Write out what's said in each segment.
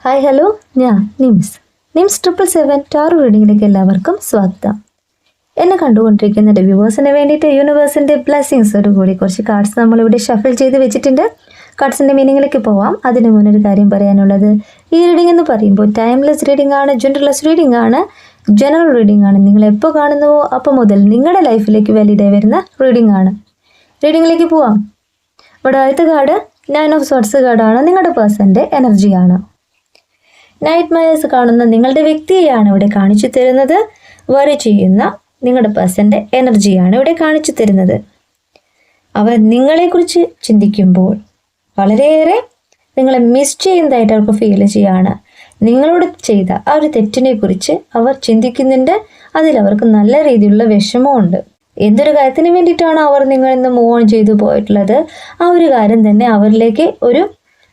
Hi hello, ഞാൻ nymphs 777 taro റീഡിങ്ങിലേക്ക് എല്ലാവർക്കും സ്വാഗതം. എന്നെ കണ്ടുകൊണ്ടിരിക്കുന്ന വ്യൂവേഴ്സിന് വേണ്ടിയിട്ട് യൂണിവേഴ്സിൻ്റെ ബ്ലെസ്സിങ്സോട് കൂടി കുറച്ച് കാർഡ്സ് നമ്മളിവിടെ ഷഫിൾ ചെയ്ത് വെച്ചിട്ടുണ്ട്. കാർഡ്സിൻ്റെ മീനിങ്ങിലേക്ക് പോവാം. അതിന് മുന്നൊരു കാര്യം പറയാനുള്ളത്, ഈ റീഡിംഗ് എന്ന് പറയുമ്പോൾ ടൈംലെസ് റീഡിംഗ് ആണ്, ജെൻഡർലെസ് റീഡിംഗ് ആണ്, ജനറൽ റീഡിംഗ് ആണ്. നിങ്ങൾ എപ്പോൾ കാണുന്നുവോ അപ്പോൾ മുതൽ നിങ്ങളുടെ ലൈഫിലേക്ക് വാലിഡായി വരുന്ന റീഡിംഗ് ആണ്. റീഡിങ്ങിലേക്ക് പോവാം. ഇവിടെ ആദ്യത്തെ കാർഡ് 9 ഓഫ് സോർട്സ് കാർഡാണ്. നിങ്ങളുടെ പേഴ്സൻ്റെ എനർജിയാണ്. നൈറ്റ് മയേഴ്സ് കാണുന്ന നിങ്ങളുടെ വ്യക്തിയെയാണ് ഇവിടെ കാണിച്ചു തരുന്നത്. വറി ചെയ്യുന്ന നിങ്ങളുടെ പേഴ്സൻ്റെ എനർജിയാണ് ഇവിടെ കാണിച്ചു തരുന്നത്. അവർ നിങ്ങളെക്കുറിച്ച് ചിന്തിക്കുമ്പോൾ വളരെയേറെ നിങ്ങളെ മിസ് ചെയ്യുന്നതായിട്ട് അവർക്ക് ഫീൽ ചെയ്യാണ്. നിങ്ങളോട് ചെയ്ത ആ ഒരു തെറ്റിനെ കുറിച്ച് അവർ ചിന്തിക്കുന്നുണ്ട്. അതിലവർക്ക് നല്ല രീതിയിലുള്ള വിഷമമുണ്ട്. എന്തൊരു കാര്യത്തിന് വേണ്ടിയിട്ടാണ് അവർ നിങ്ങളിൽ നിന്ന് മൂവ് ഓൺ ചെയ്തു പോയിട്ടുള്ളത്, ആ ഒരു കാര്യം തന്നെ അവരിലേക്ക് ഒരു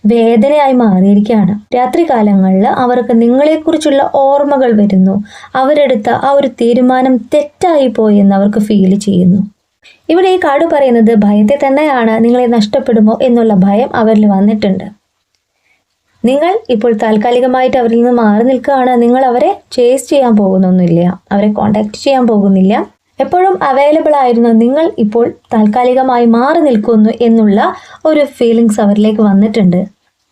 വേദനയായി മാറിയിരിക്കുകയാണ്. രാത്രി കാലങ്ങളിൽ അവർക്ക് നിങ്ങളെക്കുറിച്ചുള്ള ഓർമ്മകൾ വരുന്നു. അവരെടുത്ത ആ ഒരു തീരുമാനം തെറ്റായി പോയി എന്ന് അവർക്ക് ഫീൽ ചെയ്യുന്നു. ഇവിടെ ഈ കാർഡ് പറയുന്നത് ഭയത്തെ തന്നെയാണ്. നിങ്ങളെ നഷ്ടപ്പെടുമോ എന്നുള്ള ഭയം അവരിൽ വന്നിട്ടുണ്ട്. നിങ്ങൾ ഇപ്പോൾ താൽക്കാലികമായിട്ട് അവരിൽ നിന്ന് മാറി നിൽക്കുകയാണ്. നിങ്ങൾ അവരെ ചേസ് ചെയ്യാൻ പോകുന്നൊന്നുമില്ല, അവരെ കോണ്ടാക്ട് ചെയ്യാൻ പോകുന്നില്ല. എപ്പോഴും അവൈലബിൾ ആയിരുന്നു നിങ്ങൾ ഇപ്പോൾ താൽക്കാലികമായി മാറി നിൽക്കുന്നു എന്നുള്ള ഒരു ഫീലിങ്സ് അവരിലേക്ക് വന്നിട്ടുണ്ട്.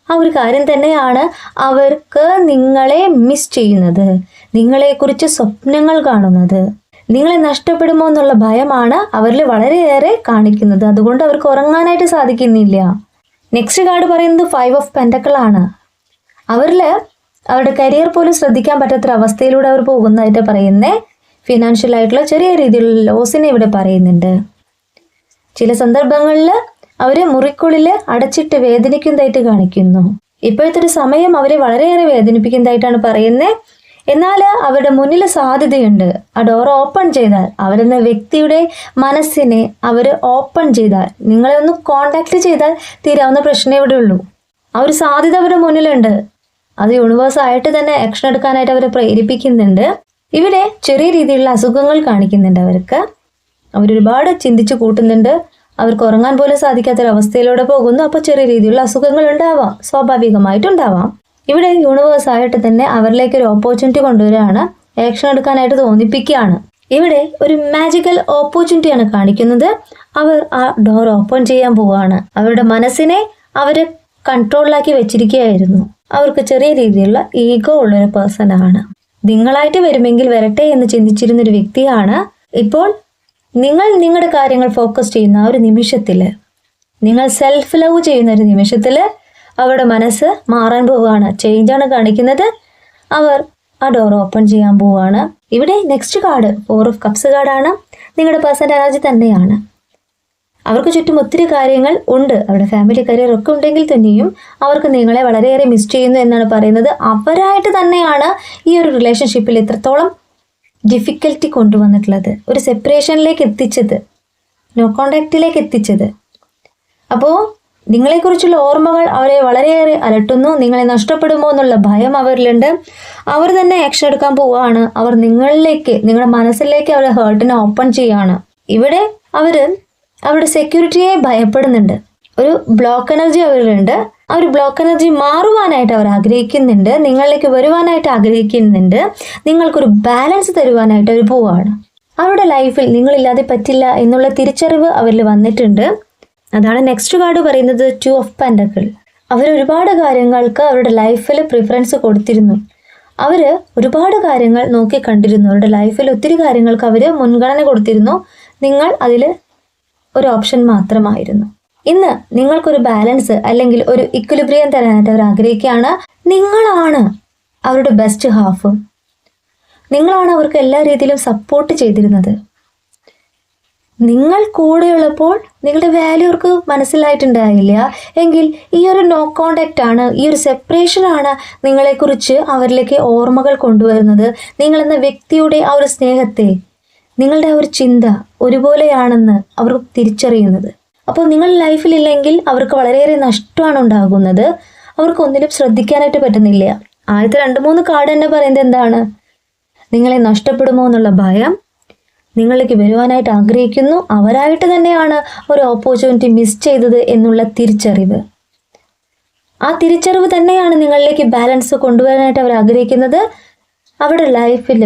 ആ ഒരു കാര്യം തന്നെയാണ് അവർക്ക് നിങ്ങളെ മിസ് ചെയ്യുന്നത്, നിങ്ങളെക്കുറിച്ച് സ്വപ്നങ്ങൾ കാണുന്നത്. നിങ്ങളെ നഷ്ടപ്പെടുമോ എന്നുള്ള ഭയമാണ് അവരിൽ വളരെയേറെ കാണിക്കുന്നത്. അതുകൊണ്ട് അവർക്ക് ഉറങ്ങാനായിട്ട് സാധിക്കുന്നില്ല. നെക്സ്റ്റ് കാർഡ് പറയുന്നത് 5 ഓഫ് പെൻറ്റക്കിൾ ആണ്. അവരിൽ അവരുടെ കരിയർ പോലും ശ്രദ്ധിക്കാൻ പറ്റാത്തൊരവസ്ഥയിലൂടെ അവർ പോകുന്നതായിട്ട് പറയുന്നത്. ഫിനാൻഷ്യൽ ആയിട്ടുള്ള ചെറിയ രീതിയിലുള്ള ലോസിനെ ഇവിടെ പറയുന്നുണ്ട്. ചില സന്ദർഭങ്ങളിൽ അവർ മുറിക്കുള്ളിൽ അടച്ചിട്ട് വേദനിക്കുന്നതായിട്ട് കാണിക്കുന്നു. ഇപ്പോഴത്തെ ഒരു സമയം അവരെ വളരെയേറെ വേദനിപ്പിക്കുന്നതായിട്ടാണ് പറയുന്നത്. എന്നാൽ അവരുടെ മുന്നിൽ സാധ്യതയുണ്ട്. ആ ഡോർ ഓപ്പൺ ചെയ്താൽ, അവരെന്ന വ്യക്തിയുടെ മനസ്സിനെ അവർ ഓപ്പൺ ചെയ്താൽ, നിങ്ങളെ ഒന്ന് കോണ്ടാക്ട് ചെയ്താൽ തീരാവുന്ന പ്രശ്നമേ ഇവിടെ ഉള്ളൂ. ആ ഒരു സാധ്യത അവരുടെ മുന്നിലുണ്ട്. അത് യൂണിവേഴ്സായിട്ട് തന്നെ ആക്ഷൻ എടുക്കാനായിട്ട് അവരെ പ്രേരിപ്പിക്കുന്നുണ്ട്. ഇവിടെ ചെറിയ രീതിയിലുള്ള അസുഖങ്ങൾ കാണിക്കുന്നുണ്ട് അവർക്ക്. അവരൊരുപാട് ചിന്തിച്ച് കൂട്ടുന്നുണ്ട്. അവർക്ക് ഉറങ്ങാൻ പോലും സാധിക്കാത്തൊരവസ്ഥയിലൂടെ പോകുന്നു. അപ്പോൾ ചെറിയ രീതിയിലുള്ള അസുഖങ്ങൾ ഉണ്ടാവാം, സ്വാഭാവികമായിട്ടുണ്ടാവാം. ഇവിടെ യൂണിവേഴ്സായിട്ട് തന്നെ അവരിലേക്ക് ഒരു ഓപ്പർച്യൂണിറ്റി കൊണ്ടുവരികയാണ്, ആക്ഷൻ എടുക്കാനായിട്ട് തോന്നിപ്പിക്കുകയാണ്. ഇവിടെ ഒരു മാജിക്കൽ ഓപ്പർച്യൂണിറ്റിയാണ് കാണിക്കുന്നത്. അവർ ആ ഡോർ ഓപ്പൺ ചെയ്യാൻ പോവുകയാണ്. അവരുടെ മനസ്സിനെ അവർ കൺട്രോളിലാക്കി വെച്ചിരിക്കുകയായിരുന്നു. അവർക്ക് ചെറിയ രീതിയിലുള്ള ഈഗോ ഉള്ളൊരു പേഴ്സണാണ്. നിങ്ങളായിട്ട് വരുമെങ്കിൽ വരട്ടെ എന്ന് ചിന്തിച്ചിരുന്നൊരു വ്യക്തിയാണ്. ഇപ്പോൾ നിങ്ങൾ നിങ്ങളുടെ കാര്യങ്ങൾ ഫോക്കസ് ചെയ്യുന്ന ആ ഒരു നിമിഷത്തിൽ, നിങ്ങൾ സെൽഫ് ലവ് ചെയ്യുന്ന ഒരു നിമിഷത്തിൽ അവരുടെ മനസ്സ് മാറാൻ പോവുകയാണ്. ചേഞ്ചാണ് കാണിക്കുന്നത്. അവർ ആ ഡോർ ഓപ്പൺ ചെയ്യാൻ പോവുകയാണ്. ഇവിടെ നെക്സ്റ്റ് കാർഡ് 4 ഓഫ് കപ്സ് കാർഡാണ്. നിങ്ങളുടെ പേഴ്സൻ്റെ എനർജി തന്നെയാണ്. അവർക്ക് ചുറ്റും ഒത്തിരി കാര്യങ്ങൾ ഉണ്ട്. അവരുടെ ഫാമിലി കരിയർ ഒക്കെ ഉണ്ടെങ്കിൽ തന്നെയും അവർക്ക് നിങ്ങളെ വളരെയേറെ മിസ് ചെയ്യുന്നു എന്നാണ് പറയുന്നത്. അവരായിട്ട് തന്നെയാണ് ഈ ഒരു റിലേഷൻഷിപ്പിൽ ഇത്രത്തോളം ഡിഫിക്കൽറ്റി കൊണ്ടുവന്നിട്ടുള്ളത്, ഒരു സെപ്പറേഷനിലേക്ക് എത്തിച്ചത്, നോ കോണ്ടാക്റ്റിലേക്ക് എത്തിച്ചത്. അപ്പോൾ നിങ്ങളെക്കുറിച്ചുള്ള ഓർമ്മകൾ അവരെ വളരെയേറെ അലട്ടുന്നു. നിങ്ങളെ നഷ്ടപ്പെടുമോ എന്നുള്ള ഭയം അവരിലുണ്ട്. അവർ തന്നെ ആക്ഷൻ എടുക്കാൻ പോവുകയാണ്. അവർ നിങ്ങളിലേക്ക്, നിങ്ങളുടെ മനസ്സിലേക്ക് അവരുടെ ഹേർട്ടിനെ ഓപ്പൺ ചെയ്യുകയാണ്. ഇവിടെ അവർ അവരുടെ സെക്യൂരിറ്റിയെ ഭയപ്പെടുന്നുണ്ട്. ഒരു ബ്ലോക്ക് എനർജി അവരിലുണ്ട്. ആ ഒരു ബ്ലോക്ക് എനർജി മാറുവാനായിട്ട് അവർ ആഗ്രഹിക്കുന്നുണ്ട്. നിങ്ങളിലേക്ക് വരുവാനായിട്ട് ആഗ്രഹിക്കുന്നുണ്ട്. നിങ്ങൾക്കൊരു ബാലൻസ് തരുവാനായിട്ട് അവർ പോവുകയാണ്. അവരുടെ ലൈഫിൽ നിങ്ങളില്ലാതെ പറ്റില്ല എന്നുള്ള തിരിച്ചറിവ് അവരിൽ വന്നിട്ടുണ്ട്. അതാണ് നെക്സ്റ്റ് കാർഡ് പറയുന്നത് 2 ഓഫ് പെൻറ്റക്കിൾ. അവർ ഒരുപാട് കാര്യങ്ങൾക്ക് അവരുടെ ലൈഫിൽ പ്രിഫറൻസ് കൊടുത്തിരുന്നു. അവർ ഒരുപാട് കാര്യങ്ങൾ നോക്കി കണ്ടിരുന്നു. അവരുടെ ലൈഫിൽ ഒത്തിരി കാര്യങ്ങൾക്ക് അവർ മുൻഗണന കൊടുത്തിരുന്നു. നിങ്ങൾ അതിൽ ഒരു ഓപ്ഷൻ മാത്രമായിരുന്നു. ഇന്ന് നിങ്ങൾക്കൊരു ബാലൻസ് അല്ലെങ്കിൽ ഒരു ഇക്വിലിബ്രിയം തരാനായിട്ട് അവർ ആഗ്രഹിക്കുകയാണ്. നിങ്ങളാണ് അവരുടെ ബെസ്റ്റ് ഹാഫ്. നിങ്ങളാണ് അവർക്ക് എല്ലാ രീതിയിലും സപ്പോർട്ട് ചെയ്തിരുന്നത്. നിങ്ങൾ കൂടെയുള്ളപ്പോൾ നിങ്ങളുടെ വാല്യൂ അവർക്ക് മനസ്സിലായിട്ടുണ്ടായില്ല എങ്കിൽ ഈ ഒരു നോ കോണ്ടാക്റ്റ് ആണ്, ഈ ഒരു സെപ്പറേഷനാണ് നിങ്ങളെക്കുറിച്ച് അവരിലേക്ക് ഓർമ്മകൾ കൊണ്ടുവരുന്നത്. നിങ്ങളെന്ന വ്യക്തിയുടെ ആ ഒരു സ്നേഹത്തെ, നിങ്ങളുടെ ആ ഒരു ചിന്ത ഒരുപോലെയാണെന്ന് അവർ തിരിച്ചറിയുന്നത്. അപ്പോൾ നിങ്ങൾ ലൈഫിലില്ലെങ്കിൽ അവർക്ക് വളരെയേറെ നഷ്ടമാണ് ഉണ്ടാകുന്നത്. അവർക്ക് ഒന്നിലും ശ്രദ്ധിക്കാനായിട്ട് പറ്റുന്നില്ല. ആദ്യത്തെ 2-3 കാർഡ് തന്നെ പറയുന്നത് എന്താണ്? നിങ്ങളെ നഷ്ടപ്പെടുമോ എന്നുള്ള ഭയം, നിങ്ങളിലേക്ക് വരുവാനായിട്ട് ആഗ്രഹിക്കുന്നു, അവരായിട്ട് തന്നെയാണ് ഒരു ഓപ്പർച്യൂണിറ്റി മിസ് ചെയ്തത് എന്നുള്ള തിരിച്ചറിവ്. ആ തിരിച്ചറിവ് തന്നെയാണ് നിങ്ങളിലേക്ക് ബാലൻസ് കൊണ്ടുവരാനായിട്ട് അവർ ആഗ്രഹിക്കുന്നത്. അവരുടെ ലൈഫിൽ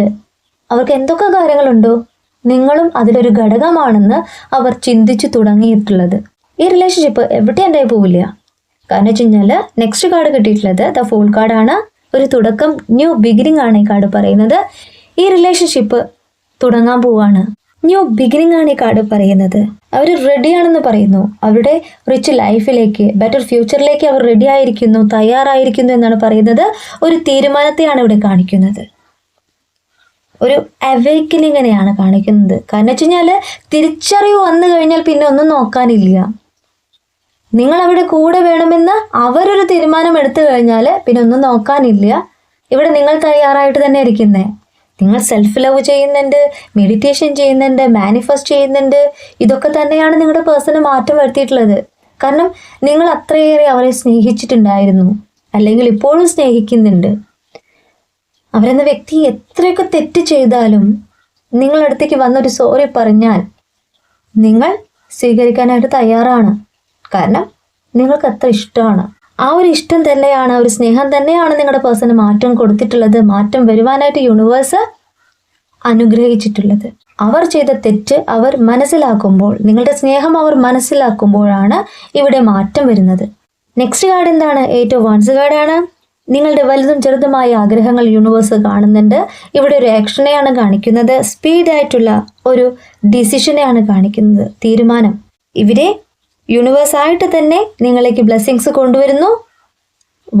അവർക്ക് എന്തൊക്കെ കാര്യങ്ങളുണ്ടോ നിങ്ങളും അതിലൊരു ഘടകമാണെന്ന് അവർ ചിന്തിച്ചു തുടങ്ങിയിട്ടുള്ളത്. ഈ റിലേഷൻഷിപ്പ് എവിടെ ഉണ്ടായി പോവില്ല. കാരണം വെച്ച് കഴിഞ്ഞാൽ നെക്സ്റ്റ് കാർഡ് കിട്ടിയിട്ടുള്ളത് ദ ഫൂൾ കാർഡാണ്. ഒരു തുടക്കം, ന്യൂ ബിഗിനിങ് ആണ് ഈ കാർഡ് പറയുന്നത്. ഈ റിലേഷൻഷിപ്പ് തുടങ്ങാൻ പോവാണ്. ന്യൂ ബിഗിനിങ് ആണ് ഈ കാർഡ് പറയുന്നത്. അവർ റെഡിയാണെന്ന് പറയുന്നു. അവരുടെ റിച്ച് ലൈഫിലേക്ക്, ബെറ്റർ ഫ്യൂച്ചറിലേക്ക് അവർ റെഡി ആയിരിക്കുന്നു, തയ്യാറായിരിക്കുന്നു എന്നാണ് പറയുന്നത്. ഒരു തീരുമാനത്തെയാണ് ഇവിടെ കാണിക്കുന്നത്. ഒരു അവേക്കനിങ്ങിനെയാണ് കാണിക്കുന്നത്. കാരണം വെച്ച് കഴിഞ്ഞാൽ തിരിച്ചറിവ് വന്നു കഴിഞ്ഞാൽ പിന്നെ ഒന്നും നോക്കാനില്ല. നിങ്ങൾ അവിടെ കൂടെ വേണമെന്ന് അവരൊരു തീരുമാനം എടുത്തു കഴിഞ്ഞാൽ പിന്നെ ഒന്നും നോക്കാനില്ല. ഇവിടെ നിങ്ങൾ തയ്യാറായിട്ട് തന്നെ ഇരിക്കുന്നേ. നിങ്ങൾ സെൽഫ് ലവ് ചെയ്യുന്നുണ്ട്, മെഡിറ്റേഷൻ ചെയ്യുന്നുണ്ട്, മാനിഫെസ്റ്റ് ചെയ്യുന്നുണ്ട്. ഇതൊക്കെ തന്നെയാണ് നിങ്ങളുടെ പേഴ്സണ് മാറ്റം വരുത്തിയിട്ടുള്ളത്. കാരണം നിങ്ങൾ അത്രയേറെ അവരെ സ്നേഹിച്ചിട്ടുണ്ടായിരുന്നു, അല്ലെങ്കിൽ ഇപ്പോഴും സ്നേഹിക്കുന്നുണ്ട്. അവരെന്ന വ്യക്തി എത്രയൊക്കെ തെറ്റ് ചെയ്താലും നിങ്ങളടുത്തേക്ക് വന്നൊരു സോറി പറഞ്ഞാൽ നിങ്ങൾ സ്വീകരിക്കാനായിട്ട് തയ്യാറാണ്. കാരണം നിങ്ങൾക്ക് അത്ര ഇഷ്ടമാണ്. ആ ഒരു ഇഷ്ടം തന്നെയാണ്, ഒരു സ്നേഹം തന്നെയാണ് നിങ്ങളുടെ പേഴ്സണ് മാറ്റം കൊടുത്തിട്ടുള്ളത്, മാറ്റം വരുവാനായിട്ട് യൂണിവേഴ്സ് അനുഗ്രഹിച്ചിട്ടുള്ളത്. അവർ ചെയ്ത തെറ്റ് അവർ മനസ്സിലാക്കുമ്പോൾ, നിങ്ങളുടെ സ്നേഹം അവർ മനസ്സിലാക്കുമ്പോഴാണ് ഇവിടെ മാറ്റം വരുന്നത്. നെക്സ്റ്റ് കാർഡ് എന്താണ്? 8 of Wands കാർഡാണ്. നിങ്ങളുടെ വലുതും ചെറുതുമായ ആഗ്രഹങ്ങൾ യൂണിവേഴ്സ് കാണുന്നുണ്ട്. ഇവിടെ ഒരു ആക്ഷനെയാണ് കാണിക്കുന്നത്. സ്പീഡായിട്ടുള്ള ഒരു ഡിസിഷനെയാണ് കാണിക്കുന്നത്, തീരുമാനം. ഇവിടെ യൂണിവേഴ്സായിട്ട് തന്നെ നിങ്ങളിലേക്ക് ബ്ലെസ്സിങ്സ് കൊണ്ടുവരുന്നു.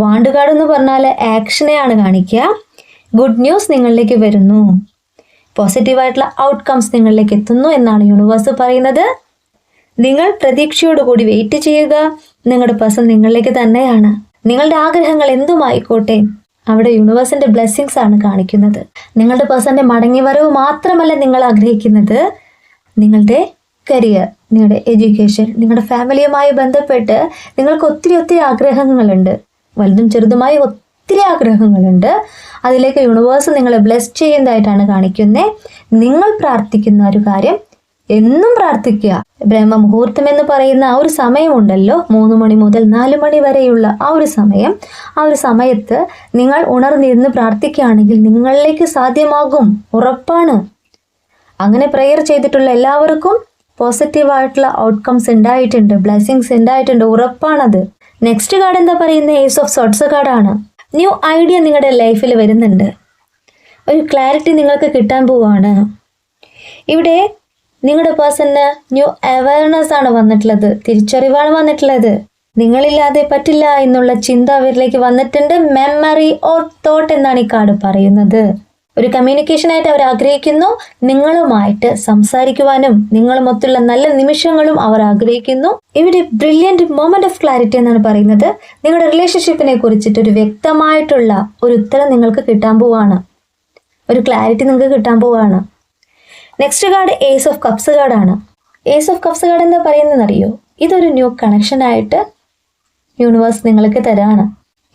വാണ്ട് കാർഡ് എന്ന് പറഞ്ഞാൽ ആക്ഷനെയാണ് കാണിക്കുക. ഗുഡ് ന്യൂസ് നിങ്ങളിലേക്ക് വരുന്നു, പോസിറ്റീവായിട്ടുള്ള ഔട്ട്കംസ് നിങ്ങളിലേക്ക് എത്തുന്നു എന്നാണ് യൂണിവേഴ്സ് പറയുന്നത്. നിങ്ങൾ പ്രതീക്ഷയോടുകൂടി വെയിറ്റ് ചെയ്യുക. നിങ്ങളുടെ പേഴ്സൺ നിങ്ങളിലേക്ക് തന്നെയാണ്. നിങ്ങളുടെ ആഗ്രഹങ്ങൾ എന്തുമായിക്കോട്ടെ, അവിടെ യൂണിവേഴ്സിന്റെ ബ്ലെസ്സിങ്സ് ആണ് കാണിക്കുന്നത്. നിങ്ങളുടെ പേഴ്സന്റെ മടങ്ങി വരവ് മാത്രമല്ല നിങ്ങൾ ആഗ്രഹിക്കുന്നത്, നിങ്ങളുടെ കരിയർ, നിങ്ങളുടെ എഡ്യൂക്കേഷൻ, നിങ്ങളുടെ ഫാമിലിയുമായി ബന്ധപ്പെട്ട് നിങ്ങൾക്ക് ഒത്തിരി ആഗ്രഹങ്ങളുണ്ട്. വലുതും ചെറുതുമായ ഒത്തിരി ആഗ്രഹങ്ങളുണ്ട്. അതിലേക്ക് യൂണിവേഴ്സ് നിങ്ങളെ ബ്ലെസ് ചെയ്യുന്നതായിട്ടാണ് കാണിക്കുന്നത്. നിങ്ങൾ പ്രാർത്ഥിക്കുന്ന ഒരു കാര്യം എന്നും പ്രാർത്ഥിക്കുക. ബ്രഹ്മമുഹൂർത്തം എന്ന് പറയുന്ന ആ ഒരു സമയമുണ്ടല്ലോ, 3 മണി മുതൽ 4 മണി വരെയുള്ള ആ ഒരു സമയം, ആ ഒരു സമയത്ത് നിങ്ങൾ ഉണർന്നിരുന്ന് പ്രാർത്ഥിക്കുകയാണെങ്കിൽ നിങ്ങളിലേക്ക് സാധ്യമാകും, ഉറപ്പാണ്. അങ്ങനെ പ്രെയർ ചെയ്തിട്ടുള്ള എല്ലാവർക്കും പോസിറ്റീവായിട്ടുള്ള ഔട്ട്കംസ് ഉണ്ടായിട്ടുണ്ട്, ബ്ലെസ്സിങ്സ് ഉണ്ടായിട്ടുണ്ട്, ഉറപ്പാണത്. നെക്സ്റ്റ് കാർഡ് എന്താ പറയുന്നത്? ഏസ് ഓഫ് സോർട്സ് കാർഡാണ്. ന്യൂ ഐഡിയ നിങ്ങളുടെ ലൈഫിൽ വരുന്നുണ്ട്. ഒരു ക്ലാരിറ്റി നിങ്ങൾക്ക് കിട്ടാൻ പോവാണ്. ഇവിടെ നിങ്ങളുടെ പേഴ്സണ് ന്യൂ അവയർനെസ് ആണ് വന്നിട്ടുള്ളത്, തിരിച്ചറിവാണ് വന്നിട്ടുള്ളത്. നിങ്ങളില്ലാതെ പറ്റില്ല എന്നുള്ള ചിന്ത അവരിലേക്ക് വന്നിട്ടുണ്ട്. മെമ്മറി ഓർ തോട്ട് എന്നാണ് ഈ കാർഡ് പറയുന്നത്. ഒരു കമ്മ്യൂണിക്കേഷനായിട്ട് അവർ ആഗ്രഹിക്കുന്നു. നിങ്ങളുമായിട്ട് സംസാരിക്കുവാനും നിങ്ങളുമൊത്തുള്ള നല്ല നിമിഷങ്ങളും അവർ ആഗ്രഹിക്കുന്നു. ഇവിടെ ബ്രില്യൻറ്റ് മൊമെന്റ് ഓഫ് ക്ലാരിറ്റി എന്നാണ് പറയുന്നത്. നിങ്ങളുടെ റിലേഷൻഷിപ്പിനെ കുറിച്ചിട്ട് ഒരു വ്യക്തമായിട്ടുള്ള ഒരു ഉത്തരം നിങ്ങൾക്ക് കിട്ടാൻ പോവാണ്, ഒരു ക്ലാരിറ്റി നിങ്ങൾക്ക് കിട്ടാൻ പോവാണ്. Next card ace of cups കാർഡാണ്. ഏസ് ഓഫ് കപ്സ് കാർഡ് എന്താ പറയുന്നതെന്നറിയോ? ഇതൊരു ന്യൂ കണക്ഷനായിട്ട് യൂണിവേഴ്സ് നിങ്ങൾക്ക് തരാണ്.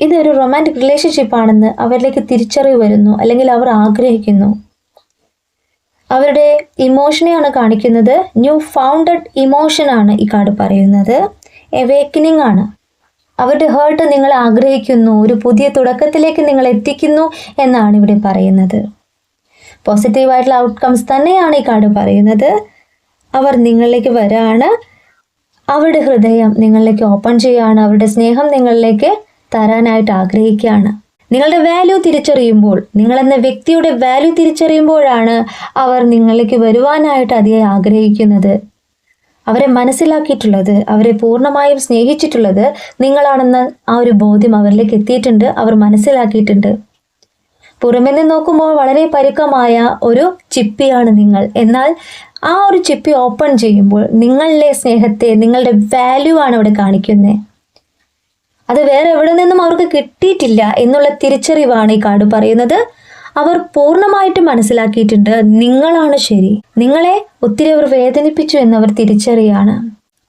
ഇതൊരു റൊമാൻറ്റിക് റിലേഷൻഷിപ്പ് ആണെന്ന് അവരിലേക്ക് തിരിച്ചറിവ് വരുന്നു, അല്ലെങ്കിൽ അവർ ആഗ്രഹിക്കുന്നു. അവരുടെ ഇമോഷനെയാണ് കാണിക്കുന്നത്. ന്യൂ ഫൗണ്ടഡ് ഇമോഷനാണ് ഈ കാർഡ് പറയുന്നത്. എവേക്കനിങ് ആണ്. അവരുടെ ഹേർട്ട് നിങ്ങൾ ആഗ്രഹിക്കുന്നു, ഒരു പുതിയ തുടക്കത്തിലേക്ക് നിങ്ങൾ എത്തിക്കുന്നു എന്നാണ് ഇവിടെ പറയുന്നത്. പോസിറ്റീവായിട്ടുള്ള ഔട്ട്കംസ് തന്നെയാണ് ഈ കാർഡ് പറയുന്നത്. അവർ നിങ്ങളിലേക്ക് വരാണ്, അവരുടെ ഹൃദയം നിങ്ങളിലേക്ക് ഓപ്പൺ ചെയ്യുകയാണ്, അവരുടെ സ്നേഹം നിങ്ങളിലേക്ക് തരാനായിട്ട് ആഗ്രഹിക്കുകയാണ്. നിങ്ങളുടെ വാല്യൂ തിരിച്ചറിയുമ്പോൾ, നിങ്ങളെന്ന വ്യക്തിയുടെ വാല്യൂ തിരിച്ചറിയുമ്പോഴാണ് അവർ നിങ്ങളിലേക്ക് വരുവാനായിട്ട് അധികം ആഗ്രഹിക്കുന്നത്. അവരെ മനസ്സിലാക്കിയിട്ടുള്ളത്, അവരെ പൂർണ്ണമായും സ്നേഹിച്ചിട്ടുള്ളത് നിങ്ങളാണെന്ന ആ ഒരു ബോധ്യം അവരിലേക്ക് എത്തിയിട്ടുണ്ട്, അവർ മനസ്സിലാക്കിയിട്ടുണ്ട്. പുറമെ നിന്ന് നോക്കുമ്പോൾ വളരെ പരുക്കമായ ഒരു ചിപ്പിയാണ് നിങ്ങൾ. എന്നാൽ ആ ഒരു ചിപ്പി ഓപ്പൺ ചെയ്യുമ്പോൾ നിങ്ങളിലെ സ്നേഹത്തെ, നിങ്ങളുടെ വാല്യൂ ആണ് അവിടെ കാണിക്കുന്നത്. അത് വേറെ എവിടെ നിന്നും അവർക്ക് കിട്ടിയിട്ടില്ല എന്നുള്ള തിരിച്ചറിവാണ് ഈ കാർഡ് പറയുന്നത്. അവർ പൂർണ്ണമായിട്ടും മനസ്സിലാക്കിയിട്ടുണ്ട് നിങ്ങളാണ് ശരി, നിങ്ങളെ ഒത്തിരി അവർ വേദനിപ്പിച്ചു എന്നവർ തിരിച്ചറിയാണ്.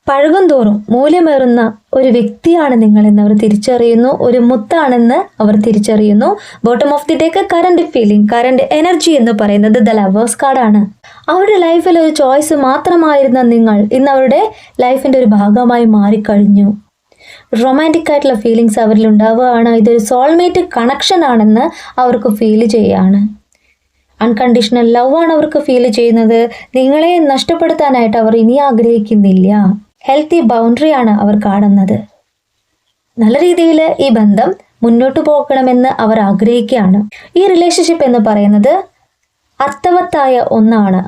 പഴകും തോറും മൂല്യമേറുന്ന ഒരു വ്യക്തിയാണ് നിങ്ങൾ എന്നവർ തിരിച്ചറിയുന്നു, ഒരു മുത്താണെന്ന് അവർ തിരിച്ചറിയുന്നു. Bottom of the deck current feeling, current energy എന്ന് പറയുന്നത് ദ ലവേഴ്സ് കാർഡാണ്. അവരുടെ ലൈഫിൽ ഒരു ചോയ്സ് മാത്രമായിരുന്ന നിങ്ങൾ ഇന്ന് അവരുടെ ലൈഫിൻ്റെ ഒരു ഭാഗമായി മാറിക്കഴിഞ്ഞു. റൊമാൻറ്റിക് ആയിട്ടുള്ള ഫീലിങ്സ് അവരിൽ ഉണ്ടാവുകയാണ്. ഇതൊരു സോൾമേറ്റ് കണക്ഷൻ ആണെന്ന് അവർക്ക് ഫീൽ ചെയ്യുകയാണ്. അൺകണ്ടീഷണൽ ലവ് ആണ് അവർക്ക് ഫീൽ ചെയ്യുന്നത്. നിങ്ങളെ നഷ്ടപ്പെടുത്താനായിട്ട് അവർ ഇനി ആഗ്രഹിക്കുന്നില്ല. ഹെൽത്തി ബൗണ്ടറിയാണ് അവർ കാണുന്നത്. നല്ല രീതിയിൽ ഈ ബന്ധം മുന്നോട്ട് പോകണമെന്ന് അവർ ആഗ്രഹിക്കുകയാണ്. ഈ റിലേഷൻഷിപ്പ് എന്ന് പറയുന്നത് അർത്ഥവത്തായ ഒന്നാണ്,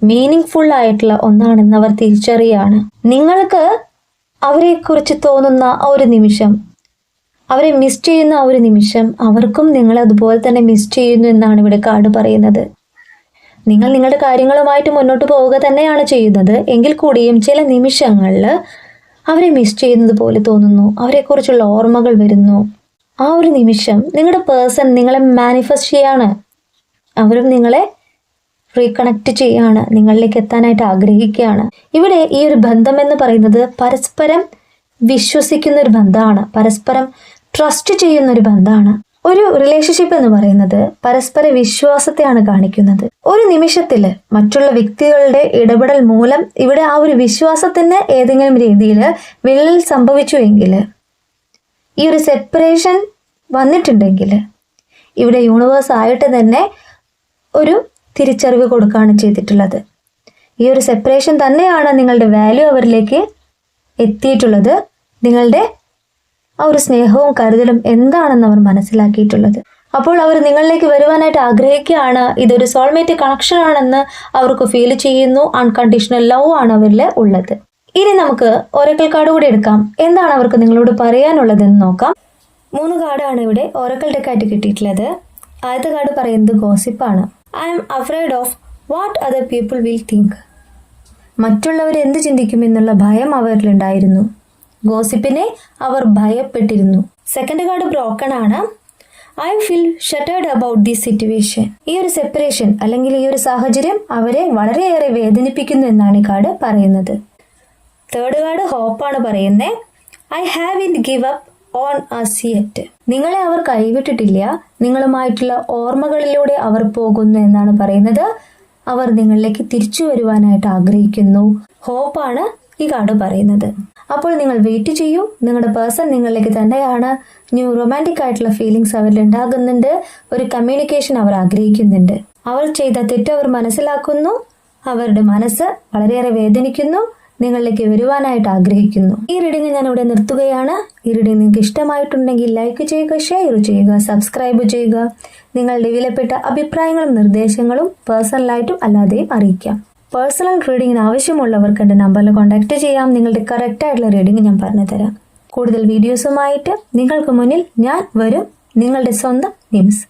മീനിങ് ഫുൾ ആയിട്ടുള്ള ഒന്നാണെന്ന് അവർ തിരിച്ചറിയാണ്. നിങ്ങൾക്ക് അവരെക്കുറിച്ച് തോന്നുന്ന ആ ഒരു നിമിഷം, അവരെ മിസ് ചെയ്യുന്ന ആ ഒരു നിമിഷം, അവർക്കും നിങ്ങളെ അതുപോലെ തന്നെ മിസ് ചെയ്യുന്നു എന്നാണ് ഇവിടെ കാർഡ് പറയുന്നത്. നിങ്ങൾ നിങ്ങളുടെ കാര്യങ്ങളുമായിട്ട് മുന്നോട്ട് പോവുക തന്നെയാണ് ചെയ്യുന്നത്. എങ്കിൽ കൂടിയും ചില നിമിഷങ്ങളിൽ അവരെ മിസ് ചെയ്യുന്നത് പോലെ തോന്നുന്നു, അവരെക്കുറിച്ചുള്ള ഓർമ്മകൾ വരുന്നു. ആ ഒരു നിമിഷം നിങ്ങളുടെ പേഴ്സൺ നിങ്ങളെ മാനിഫെസ്റ്റ് ചെയ്യാണ്. അവരും നിങ്ങളെ റീകണക്ട് ചെയ്യാണ്, നിങ്ങളിലേക്ക് എത്താനായിട്ട് ആഗ്രഹിക്കുകയാണ്. ഇവിടെ ഈ ഒരു ബന്ധം എന്ന് പറയുന്നത് പരസ്പരം വിശ്വസിക്കുന്ന ഒരു ബന്ധമാണ്, പരസ്പരം ട്രസ്റ്റ് ചെയ്യുന്ന ഒരു ബന്ധമാണ്. ഒരു റിലേഷൻഷിപ്പ് എന്ന് പറയുന്നത് പരസ്പര വിശ്വാസത്തെയാണ് കാണിക്കുന്നത്. ഒരു നിമിഷത്തിൽ മറ്റുള്ള വ്യക്തികളുടെ ഇടപെടൽ മൂലം ഇവിടെ ആ ഒരു വിശ്വാസത്തിന് ഏതെങ്കിലും രീതിയിൽ വിള്ളൽ സംഭവിച്ചുവെങ്കിൽ, ഈ ഒരു സെപ്പറേഷൻ വന്നിട്ടുണ്ടെങ്കിൽ, ഇവിടെ യൂണിവേഴ്സ് ആയിട്ട് തന്നെ ഒരു തിരിച്ചറിവ് കൊടുക്കുകയാണ് ചെയ്തിട്ടുള്ളത്. ഈ ഒരു സെപ്പറേഷൻ തന്നെയാണ് നിങ്ങളുടെ വാല്യൂ അവരിലേക്ക് എത്തിയിട്ടുള്ളത്. നിങ്ങളുടെ ആ ഒരു സ്നേഹവും കരുതലും എന്താണെന്ന് അവർ മനസ്സിലാക്കിയിട്ടുള്ളത്. അപ്പോൾ അവർ നിങ്ങളിലേക്ക് വരുവാനായിട്ട് ആഗ്രഹിക്കുകയാണ്. ഇതൊരു സോൾമേറ്റ് കണക്ഷൻ ആണെന്ന് അവർക്ക് ഫീൽ ചെയ്യുന്നു. അൺകണ്ടീഷണൽ ലവ് ആണ് അവരിൽ ഉള്ളത്. ഇനി നമുക്ക് ഒറക്കിൾ കാർഡ് കൂടി എടുക്കാം. എന്താണ് അവർക്ക് നിങ്ങളോട് പറയാനുള്ളതെന്ന് നോക്കാം. 3 കാർഡാണ് ഇവിടെ ഒറക്കിൾ ഡെക്കായിട്ട് കിട്ടിയിട്ടുള്ളത്. ആദ്യത്തെ കാർഡ് പറയുന്നത് ഗോസിപ്പാണ്. I am afraid of what other people will think. മറ്റുള്ളവർ എന്ത് ചിന്തിക്കുമെന്നുള്ള ഭയം അവരിലുണ്ടായിരുന്നു. ഗോസിപ്പിനെ അവർ ഭയപ്പെട്ടിരുന്നു. സെക്കൻഡ് കാർഡ് ബ്രോക്കൺ ആണ്. I feel shattered about this situation. ഈ ഒരു സെപ്പറേഷൻ അല്ലെങ്കിൽ ഈ ഒരു സാഹചര്യം അവരെ വളരെയേറെ വേദനിപ്പിക്കുന്നു എന്നാണ് ഈ കാർഡ് പറയുന്നത്. തേർഡ് കാർഡ് ഹോപ്പാണ് പറയുന്നത്. I have in give up on us yet. നിങ്ങളെ അവർ കൈവിട്ടിട്ടില്ല, നിങ്ങളുമായിട്ടുള്ള ഓർമ്മകളിലൂടെ അവർ പോകുന്നു എന്നാണ് പറയുന്നത്. അവർ നിങ്ങളിലേക്ക് തിരിച്ചു വരുവാനായിട്ട് ആഗ്രഹിക്കുന്നു. ഹോപ്പാണ് ഈ കാർഡ് പറയുന്നത്. അപ്പോൾ നിങ്ങൾ വെയിറ്റ് ചെയ്യൂ. നിങ്ങളുടെ പേഴ്സൺ നിങ്ങളിലേക്ക് തന്നെയാണ്. ന്യൂ റൊമാൻറ്റിക് ആയിട്ടുള്ള ഫീലിങ്സ് അവരിൽ ഉണ്ടാകുന്നുണ്ട്. ഒരു കമ്മ്യൂണിക്കേഷൻ അവർ ആഗ്രഹിക്കുന്നുണ്ട്. അവർ ചെയ്ത തെറ്റ് അവർ മനസ്സിലാക്കുന്നു. അവരുടെ മനസ്സ് വളരെയേറെ വേദനിക്കുന്നു. നിങ്ങളിലേക്ക് വരുവാനായിട്ട് ആഗ്രഹിക്കുന്നു. ഈ റീഡിംഗ് ഞാൻ ഇവിടെ നിർത്തുകയാണ്. ഈ റീഡിംഗ് നിങ്ങൾക്ക് ഇഷ്ടമായിട്ടുണ്ടെങ്കിൽ ലൈക്ക് ചെയ്യുക, ഷെയർ ചെയ്യുക, സബ്സ്ക്രൈബ് ചെയ്യുക. നിങ്ങളുടെ വിലപ്പെട്ട അഭിപ്രായങ്ങളും നിർദ്ദേശങ്ങളും പേഴ്സണലായിട്ടും അല്ലാതെയും അറിയിക്കാം. പേഴ്സണൽ റീഡിങ്ങിന് ആവശ്യമുള്ളവർക്ക് എൻ്റെ നമ്പറിൽ കോൺടാക്ട് ചെയ്യാം. നിങ്ങളുടെ കറക്റ്റ് ആയിട്ടുള്ള റീഡിംഗ് ഞാൻ പറഞ്ഞു തരാം. കൂടുതൽ വീഡിയോസുമായിട്ട് നിങ്ങൾക്ക് മുന്നിൽ ഞാൻ വരും. നിങ്ങളുടെ സ്വന്തം നിംസ്.